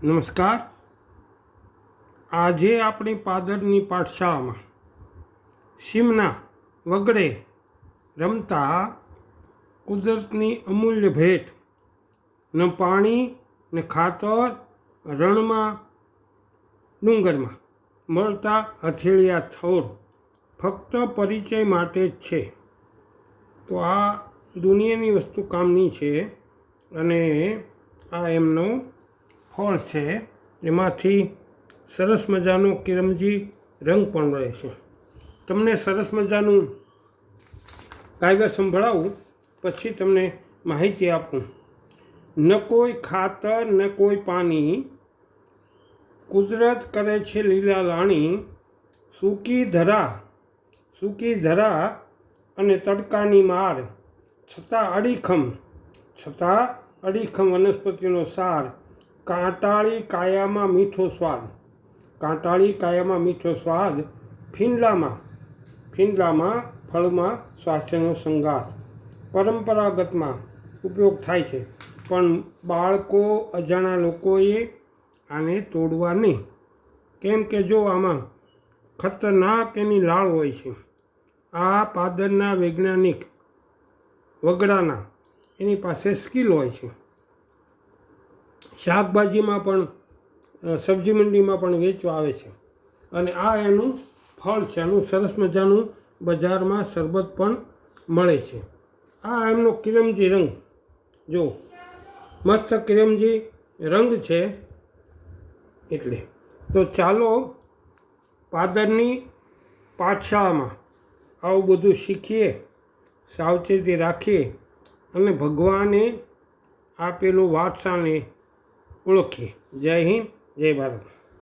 નમસ્કાર. આજે આપણી પાદરની પાઠશાળામાં સીમના વગડે રમતા કુદરતની અમૂલ્ય ભેટ, ન પાણી ને ખાતર, રણમાં ડુંગરમાં મળતા હથેળિયા થોર ફક્ત પરિચય માટે જ છે. તો આ દુનિયાની વસ્તુ કામની છે અને આ એમનો ફળ છે. એમાંથી સરસ મજાનો કિરમજી રંગ પણ મળે છે. તમને સરસ મજાનું કાવ્ય સંભળાવું, પછી તમને માહિતી આપું. ન કોઈ ખાતર ન કોઈ પાણી, કુદરત કરે છે લીલા લાણી. સૂકી ધરા અને તડકાની માર, છતાં અડીખમ વનસ્પતિનો સાર. કાંટાળી કાયામાં મીઠો સ્વાદ, ફીંડલામાં ફળમાં સ્વાસ્થ્યનો સંગાર. પરંપરાગતમાં ઉપયોગ થાય છે, પણ બાળકો અજાણા લોકોએ આને તોડવા નહીં. કેમ કે જો આમાં ખતરનાક એની લાળ હોય છે. આ પાદરના વૈજ્ઞાનિક વગડાના એની પાસે સ્કિલ હોય છે. શાકભાજીમાં પણ, સબ્જી મંડીમાં પણ વેચવા આવે છે અને આ એનું ફળ છે. આનું સરસ મજાનું બજારમાં શરબત પણ મળે છે. આ એમનો કિરમજી રંગ, જો મસ્ત કિરમજી રંગ છે. એટલે તો ચાલો પાદરની પાઠશાળામાં આવું બધું શીખીએ, સાવચેતી રાખીએ અને ભગવાને આપેલું વારસાને ઓળખીએ. જય હિન્દ, જય ભારત.